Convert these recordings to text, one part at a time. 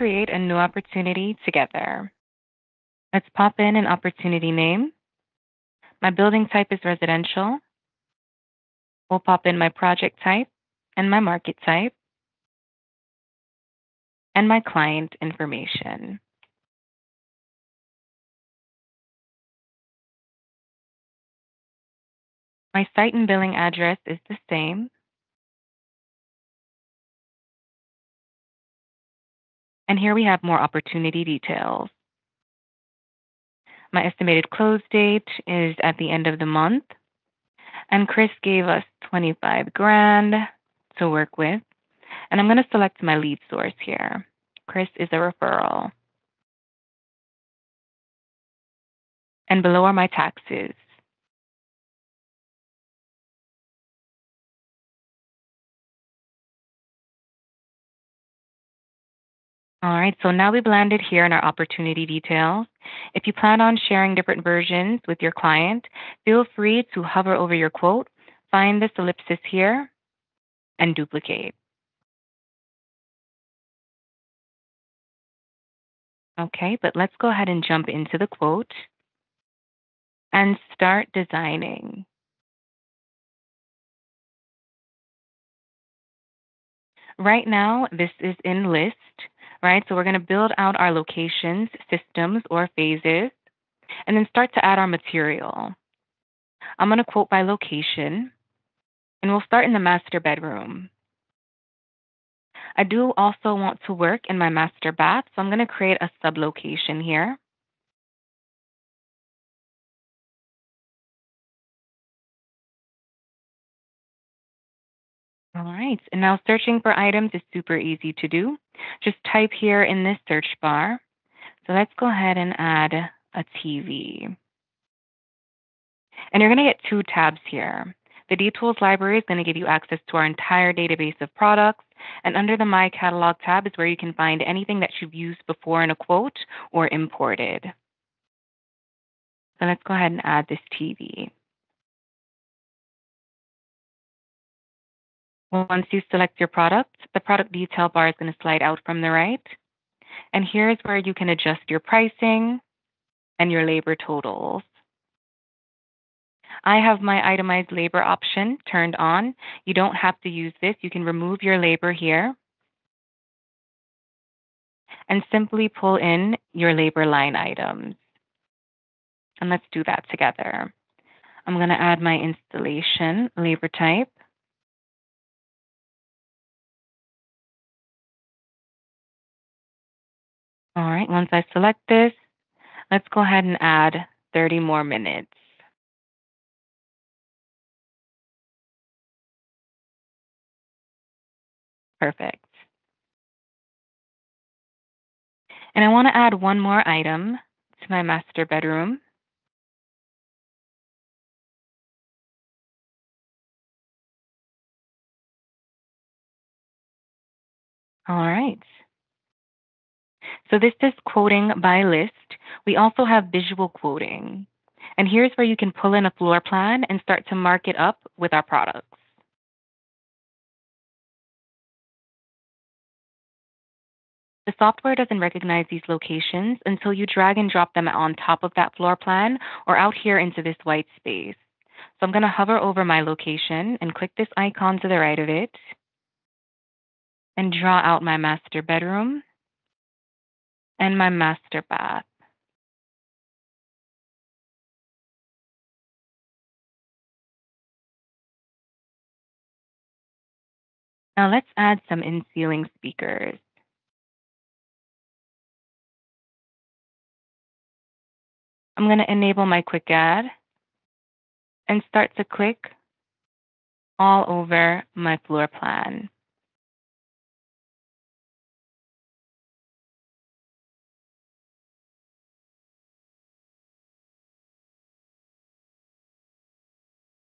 create a new opportunity together. Let's pop in an opportunity name. My building type is residential. We'll pop in my project type and my market type and my client information. My site and billing address is the same. And here we have more opportunity details. My estimated close date is at the end of the month. And Chris gave us 25 grand to work with. And I'm going to select my lead source here. Chris is a referral. And below are my taxes. All right, so now we've landed here in our opportunity details. If you plan on sharing different versions with your client, feel free to hover over your quote, find this ellipsis here, and duplicate. Okay, but let's go ahead and jump into the quote and start designing. Right now, this is in list, right? So we're going to build out our locations, systems, or phases, and then start to add our material. I'm going to quote by location, and we'll start in the master bedroom. I do also want to work in my master bath, so I'm going to create a sublocation here. All right, and now searching for items is super easy to do. Just type here in this search bar. So let's go ahead and add a TV. And you're going to get two tabs here. The DTools library is going to give you access to our entire database of products. And under the My Catalog tab is where you can find anything that you've used before in a quote or imported. So let's go ahead and add this TV. Once you select your product, the product detail bar is going to slide out from the right. And here's where you can adjust your pricing and your labor totals. I have my itemized labor option turned on. You don't have to use this. You can remove your labor here and simply pull in your labor line items. And let's do that together. I'm going to add my installation labor type. All right, once I select this, let's go ahead and add 30 more minutes. Perfect. And I want to add one more item to my master bedroom. All right. So this is quoting by list. We also have visual quoting. And here's where you can pull in a floor plan and start to mark it up with our products. The software doesn't recognize these locations until you drag and drop them on top of that floor plan or out here into this white space. So I'm going to hover over my location and click this icon to the right of it and draw out my master bedroom and my master bath. Now let's add some in-ceiling speakers. I'm going to enable my quick add and start to click all over my floor plan.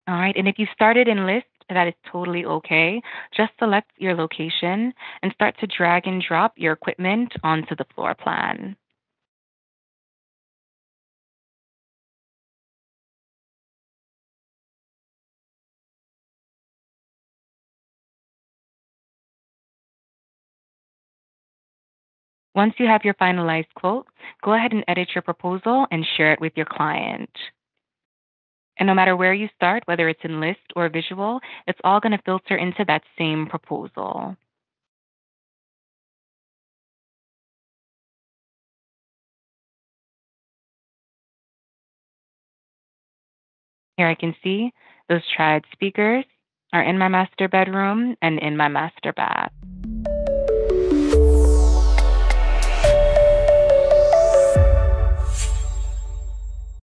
All right, and if you started in list, that is totally okay. Just select your location and start to drag and drop your equipment onto the floor plan. Once you have your finalized quote, go ahead and edit your proposal and share it with your client. And no matter where you start, whether it's in list or visual, it's all going to filter into that same proposal. Here I can see those triad speakers are in my master bedroom and in my master bath.